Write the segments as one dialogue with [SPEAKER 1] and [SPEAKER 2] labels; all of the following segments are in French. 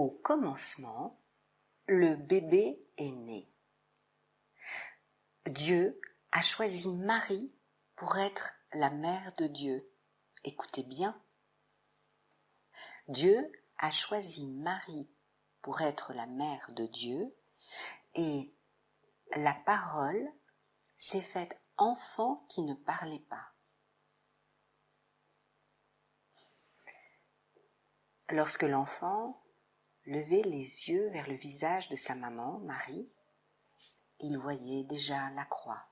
[SPEAKER 1] Au commencement, le bébé est né. Dieu a choisi Marie pour être la mère de Dieu. Écoutez bien. Dieu a choisi Marie pour être la mère de Dieu et la parole s'est faite enfant qui ne parlait pas. Lorsque l'enfant levait les yeux vers le visage de sa maman, Marie, il voyait déjà la croix.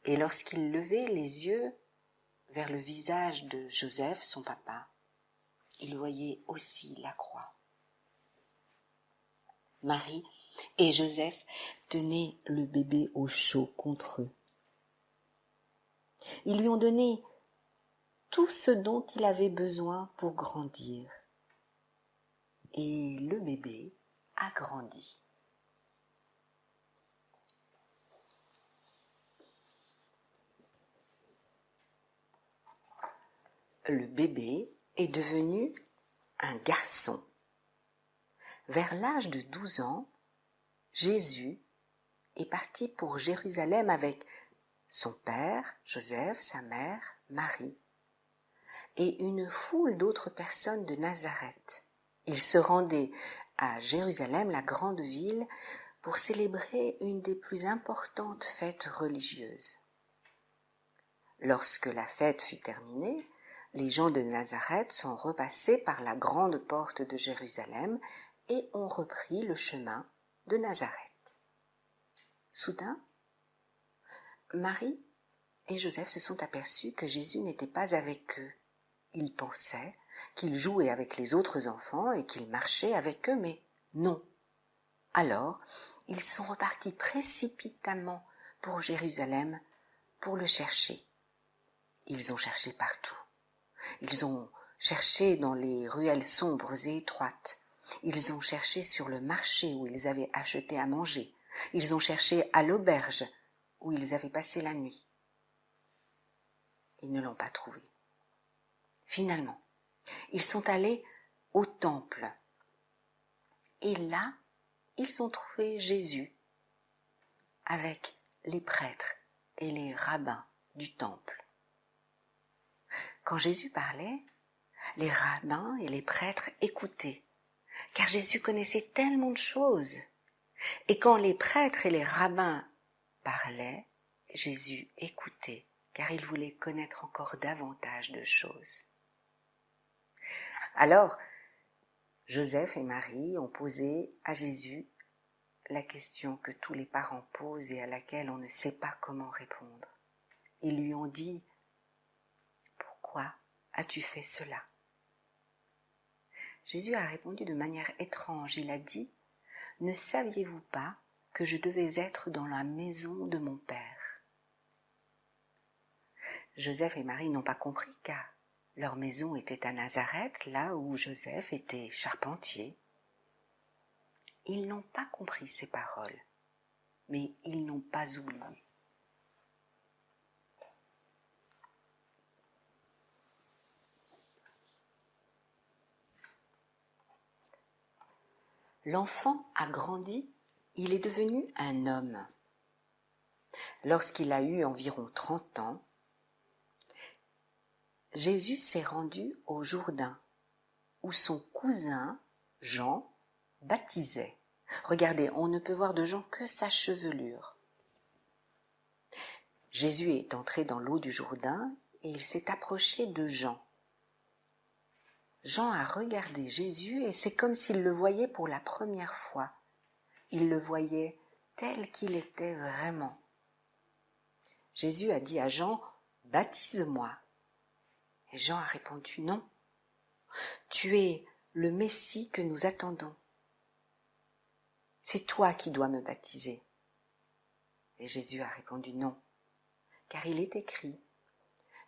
[SPEAKER 1] Et lorsqu'il levait les yeux vers le visage de Joseph, son papa, il voyait aussi la croix. Marie et Joseph tenaient le bébé au chaud contre eux. Ils lui ont donné tout ce dont il avait besoin pour grandir. Et le bébé a grandi. Le bébé est devenu un garçon. Vers l'âge de 12 ans, Jésus est parti pour Jérusalem avec son père, Joseph, sa mère, Marie, et une foule d'autres personnes de Nazareth. Il se rendait à Jérusalem, la grande ville, pour célébrer une des plus importantes fêtes religieuses. Lorsque la fête fut terminée, les gens de Nazareth sont repassés par la grande porte de Jérusalem et ont repris le chemin de Nazareth. Soudain, Marie et Joseph se sont aperçus que Jésus n'était pas avec eux. Ils pensaient qu'il jouait avec les autres enfants et qu'il marchait avec eux, mais non. Alors, ils sont repartis précipitamment pour Jérusalem pour le chercher. Ils ont cherché partout. Ils ont cherché dans les ruelles sombres et étroites. Ils ont cherché sur le marché où ils avaient acheté à manger. Ils ont cherché à l'auberge où ils avaient passé la nuit. Ils ne l'ont pas trouvé. Finalement, ils sont allés au temple. Et là, ils ont trouvé Jésus avec les prêtres et les rabbins du temple. Quand Jésus parlait, les rabbins et les prêtres écoutaient, car Jésus connaissait tellement de choses. Et quand les prêtres et les rabbins parlaient, Jésus écoutait, car il voulait connaître encore davantage de choses. Alors, Joseph et Marie ont posé à Jésus la question que tous les parents posent et à laquelle on ne sait pas comment répondre. Ils lui ont dit « Pourquoi as-tu fait cela ?» Jésus a répondu de manière étrange. Il a dit « Ne saviez-vous pas que je devais être dans la maison de mon Père ?» Joseph et Marie n'ont pas compris car leur maison était à Nazareth, là où Joseph était charpentier. Ils n'ont pas compris ces paroles, mais ils n'ont pas oublié. L'enfant a grandi, il est devenu un homme. Lorsqu'il a eu environ 30 ans, Jésus s'est rendu au Jourdain, où son cousin, Jean, baptisait. Regardez, on ne peut voir de Jean que sa chevelure. Jésus est entré dans l'eau du Jourdain et il s'est approché de Jean. Jean a regardé Jésus et c'est comme s'il le voyait pour la première fois. Il le voyait tel qu'il était vraiment. Jésus a dit à Jean, « Baptise-moi ». Et Jean a répondu, « Non, tu es le Messie que nous attendons. C'est toi qui dois me baptiser. » Et Jésus a répondu, « Non, car il est écrit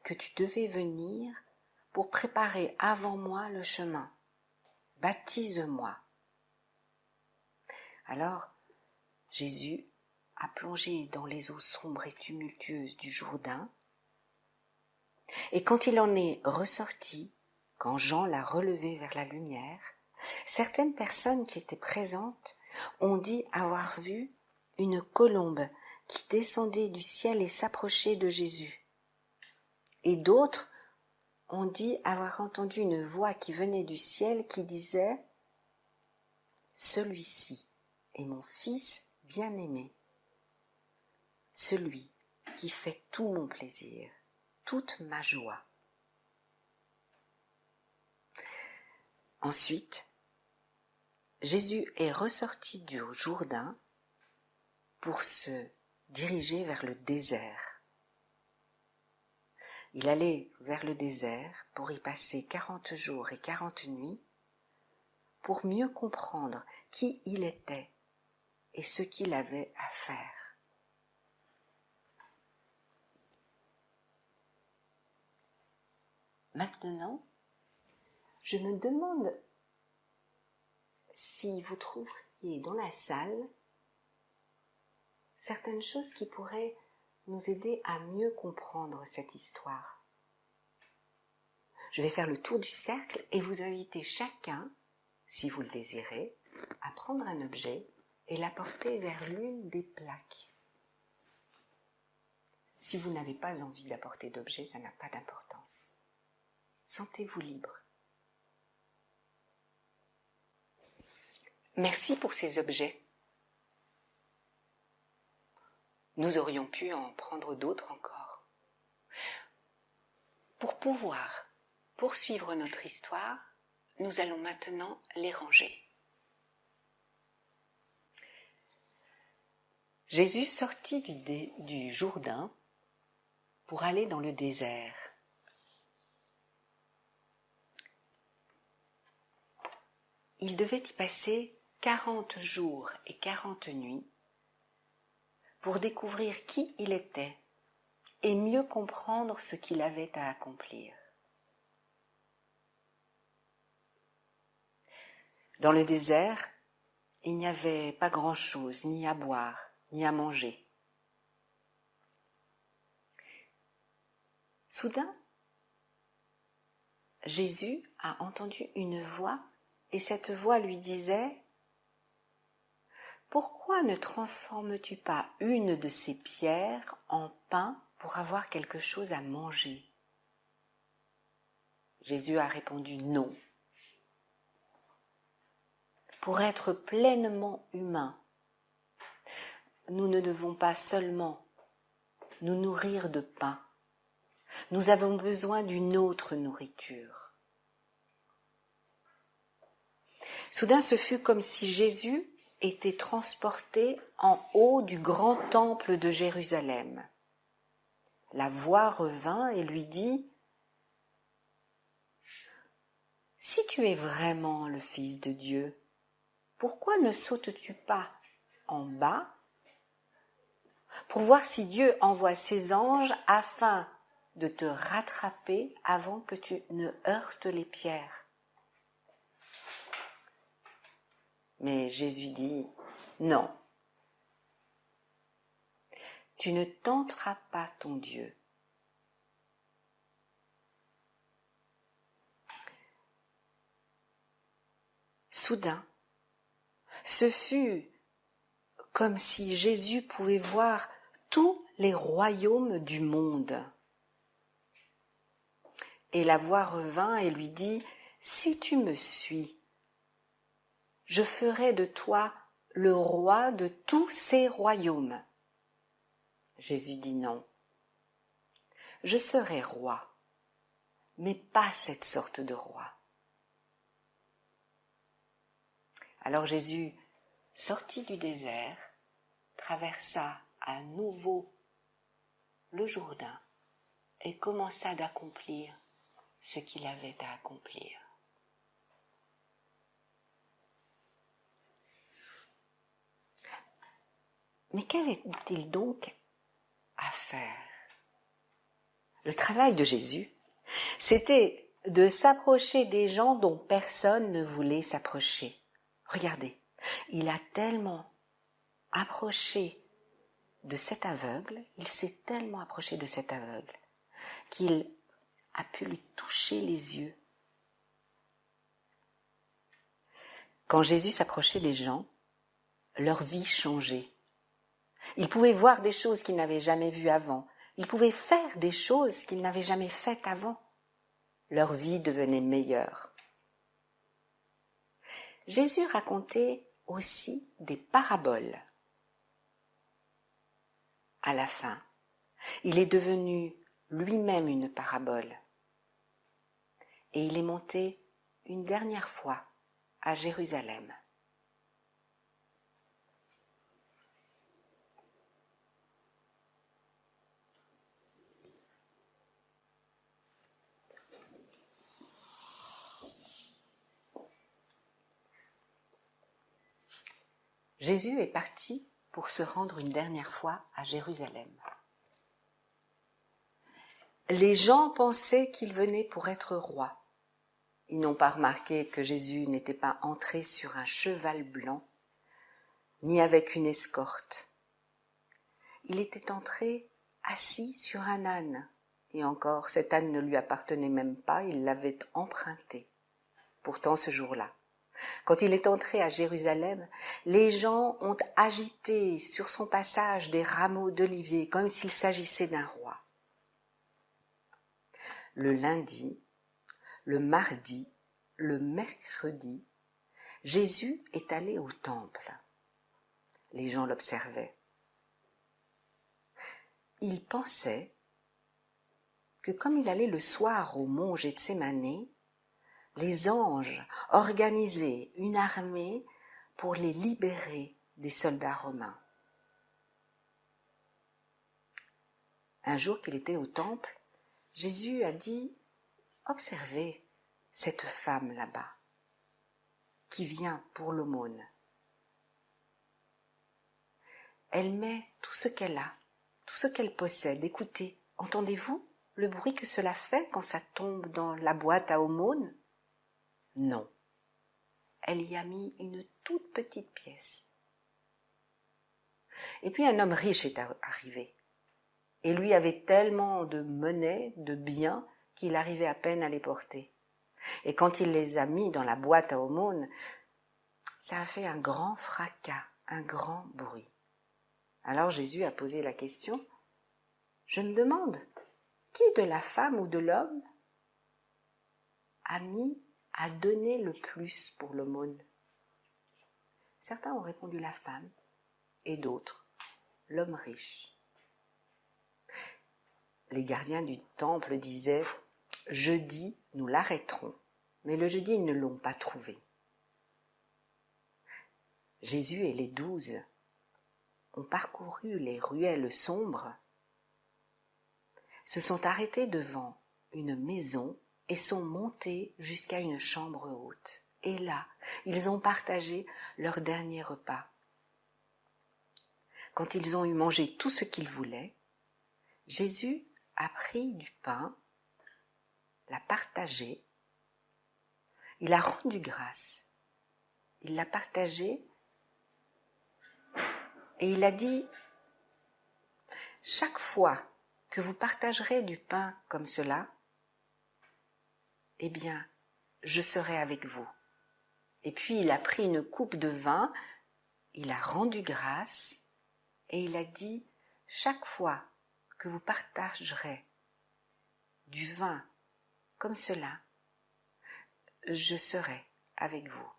[SPEAKER 1] que tu devais venir pour préparer avant moi le chemin. Baptise-moi. » Alors, Jésus a plongé dans les eaux sombres et tumultueuses du Jourdain, et quand il en est ressorti, quand Jean l'a relevé vers la lumière, Certaines personnes qui étaient présentes ont dit avoir vu une colombe qui descendait du ciel et s'approchait de Jésus. Et d'autres ont dit avoir entendu une voix qui venait du ciel qui disait « Celui-ci est mon fils bien-aimé, celui qui fait tout mon plaisir, toute ma joie. » Ensuite, Jésus est ressorti du Jourdain pour se diriger vers le désert. Il allait vers le désert pour y passer 40 jours et 40 nuits pour mieux comprendre qui il était et ce qu'il avait à faire. Maintenant, je me demande si vous trouveriez dans la salle certaines choses qui pourraient nous aider à mieux comprendre cette histoire. Je vais faire le tour du cercle et vous inviter chacun, si vous le désirez, à prendre un objet et l'apporter vers l'une des plaques. Si vous n'avez pas envie d'apporter d'objet, ça n'a pas d'importance. Sentez-vous libre. Merci pour ces objets. Nous aurions pu en prendre d'autres encore. Pour pouvoir poursuivre notre histoire, nous allons maintenant les ranger. Jésus sortit du Jourdain pour aller dans le désert. Il devait y passer 40 jours et 40 nuits pour découvrir qui il était et mieux comprendre ce qu'il avait à accomplir. Dans le désert, il n'y avait pas grand-chose, ni à boire, ni à manger. Soudain, Jésus a entendu une voix et cette voix lui disait « Pourquoi ne transformes-tu pas une de ces pierres en pain pour avoir quelque chose à manger ?» Jésus a répondu « Non ». Pour être pleinement humains, nous ne devons pas seulement nous nourrir de pain, nous avons besoin d'une autre nourriture. Soudain, ce fut comme si Jésus était transporté en haut du grand temple de Jérusalem. La voix revint et lui dit « Si tu es vraiment le Fils de Dieu, pourquoi ne sautes-tu pas en bas pour voir si Dieu envoie ses anges afin de te rattraper avant que tu ne heurtes les pierres ?» Mais Jésus dit « Non, tu ne tenteras pas ton Dieu. » Soudain, ce fut comme si Jésus pouvait voir tous les royaumes du monde. Et la voix revint et lui dit « Si tu me suis, je ferai de toi le roi de tous ces royaumes. » Jésus dit « Non, je serai roi, mais pas cette sorte de roi. » Alors Jésus sortit du désert, traversa à nouveau le Jourdain et commença d'accomplir ce qu'il avait à accomplir. Mais qu'avait-il donc à faire ? Le travail de Jésus, c'était de s'approcher des gens dont personne ne voulait s'approcher. Regardez, il a tellement approché de cet aveugle, il s'est tellement approché de cet aveugle qu'il a pu lui toucher les yeux. Quand Jésus s'approchait des gens, leur vie changeait. Ils pouvaient voir des choses qu'ils n'avaient jamais vues avant. Ils pouvaient faire des choses qu'ils n'avaient jamais faites avant. Leur vie devenait meilleure. Jésus racontait aussi des paraboles. À la fin, il est devenu lui-même une parabole. Et il est monté une dernière fois à Jérusalem. Jésus est parti pour se rendre une dernière fois à Jérusalem. Les gens pensaient qu'il venait pour être roi. Ils n'ont pas remarqué que Jésus n'était pas entré sur un cheval blanc, ni avec une escorte. Il était entré assis sur un âne, et encore, cet âne ne lui appartenait même pas, il l'avait emprunté. Pourtant, ce jour-là, quand il est entré à Jérusalem, les gens ont agité sur son passage des rameaux d'olivier comme s'il s'agissait d'un roi. Le lundi, le mardi, le mercredi, Jésus est allé au temple. Les gens l'observaient. Ils pensaient que comme il allait le soir au mont Gethsémani, les anges organisaient une armée pour les libérer des soldats romains. Un jour qu'il était au temple, Jésus a dit « Observez cette femme là-bas qui vient pour l'aumône. Elle met tout ce qu'elle a, tout ce qu'elle possède. Écoutez, entendez-vous le bruit que cela fait quand ça tombe dans la boîte à aumône ? Non. Elle y a mis une toute petite pièce. Et puis un homme riche est arrivé. Et lui avait tellement de monnaie, de biens, qu'il arrivait à peine à les porter. Et quand il les a mis dans la boîte à aumône, ça a fait un grand fracas, un grand bruit. Alors Jésus a posé la question, « Je me demande, qui de la femme ou de l'homme a donné le plus pour l'aumône ?» Certains ont répondu la femme et d'autres l'homme riche. Les gardiens du temple disaient « Jeudi, nous l'arrêterons ». Mais le jeudi, ils ne l'ont pas trouvé. Jésus et les 12 ont parcouru les ruelles sombres, se sont arrêtés devant une maison et sont montés jusqu'à une chambre haute. Et là, ils ont partagé leur dernier repas. Quand ils ont eu mangé tout ce qu'ils voulaient, Jésus a pris du pain, l'a partagé, il a rendu grâce, il l'a partagé et il a dit « Chaque fois que vous partagerez du pain comme cela, eh bien, je serai avec vous. » Et puis il a pris une coupe de vin, il a rendu grâce et il a dit « Chaque fois que vous partagerez du vin comme cela, je serai avec vous. »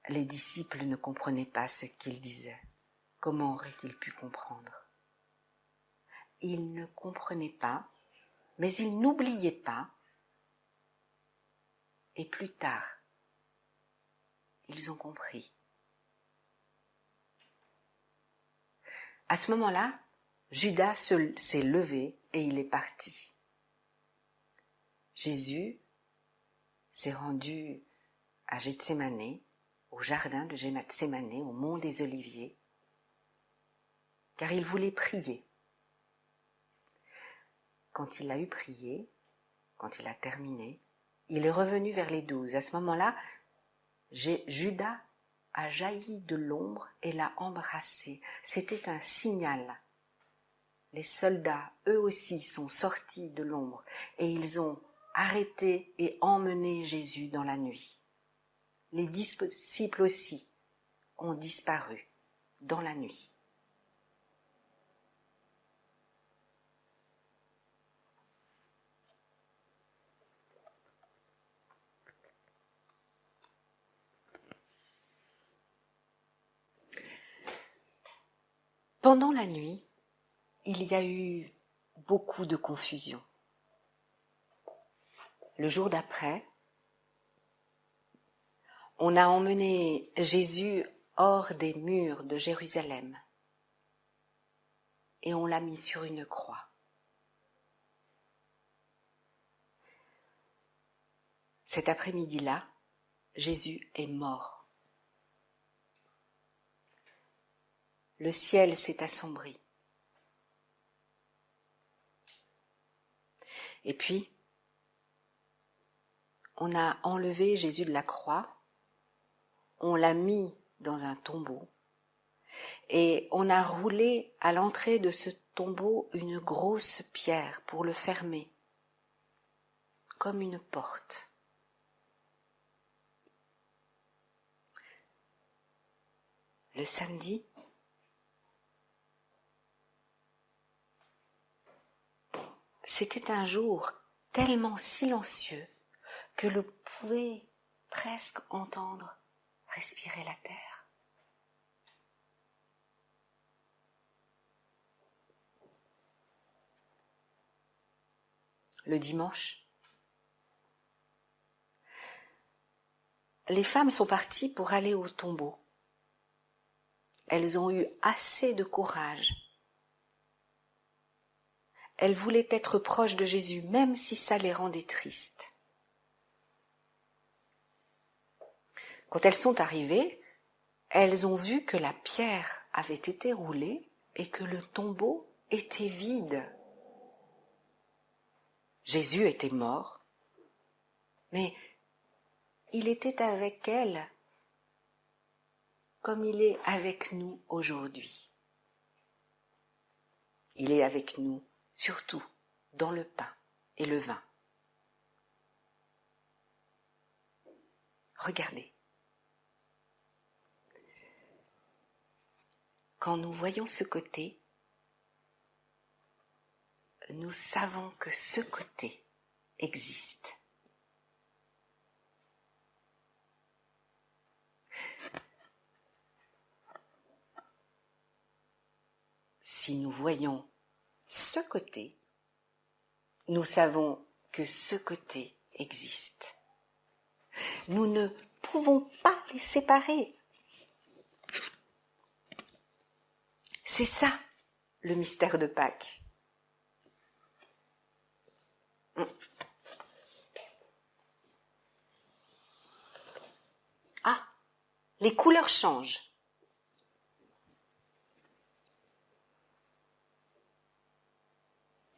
[SPEAKER 1] Les disciples ne comprenaient pas ce qu'il disait. Comment auraient-ils pu comprendre ? Ils ne comprenaient pas, mais ils n'oubliaient pas. Et plus tard, ils ont compris. À ce moment-là, Judas s'est levé et il est parti. Jésus s'est rendu à Gethsémani, au jardin de Gethsémani, au mont des Oliviers, car il voulait prier. Quand il a eu prié, quand il a terminé, il est revenu vers les 12. À ce moment-là, Judas a jailli de l'ombre et l'a embrassé. C'était un signal. Les soldats, eux aussi, sont sortis de l'ombre et ils ont arrêté et emmené Jésus dans la nuit. Les disciples aussi ont disparu dans la nuit. Pendant la nuit, il y a eu beaucoup de confusion. Le jour d'après, on a emmené Jésus hors des murs de Jérusalem et on l'a mis sur une croix. Cet après-midi-là, Jésus est mort. Le ciel s'est assombri. Et puis, on a enlevé Jésus de la croix, on l'a mis dans un tombeau et on a roulé à l'entrée de ce tombeau une grosse pierre pour le fermer, comme une porte. Le samedi, c'était un jour tellement silencieux que l'on pouvait presque entendre respirer la terre. Le dimanche, les femmes sont parties pour aller au tombeau. Elles ont eu assez de courage. Elles voulaient être proches de Jésus, même si ça les rendait tristes. Quand elles sont arrivées, elles ont vu que la pierre avait été roulée et que le tombeau était vide. Jésus était mort, mais il était avec elles comme il est avec nous aujourd'hui. Il est avec nous surtout dans le pain et le vin. Regardez. Quand nous voyons ce côté, nous savons que ce côté existe. Si nous voyons ce côté, nous savons que ce côté existe. Nous ne pouvons pas les séparer. C'est ça, le mystère de Pâques. Ah, les couleurs changent.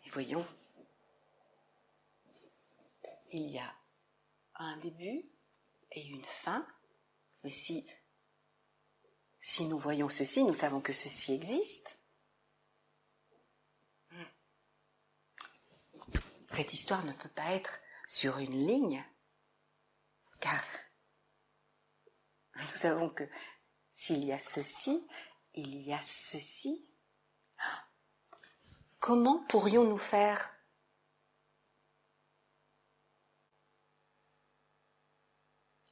[SPEAKER 1] Et voyons, il y a un début et une fin, mais si nous voyons ceci, nous savons que ceci existe. Cette histoire ne peut pas être sur une ligne, car nous savons que s'il y a ceci, il y a ceci. Comment pourrions-nous faire ?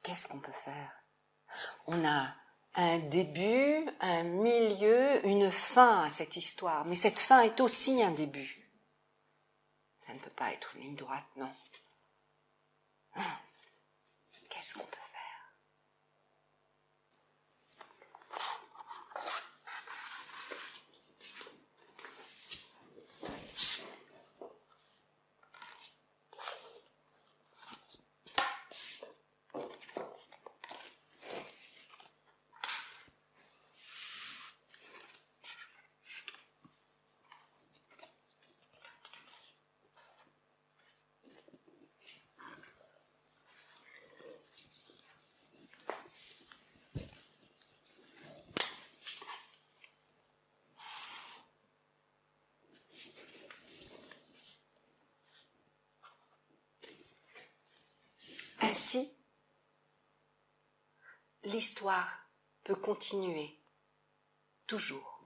[SPEAKER 1] Qu'est-ce qu'on peut faire ? On a un début, un milieu, une fin à cette histoire, mais cette fin est aussi un début. Ça ne peut pas être une ligne droite, non. Qu'est-ce qu'on peut faire ? Ainsi, l'histoire peut continuer toujours.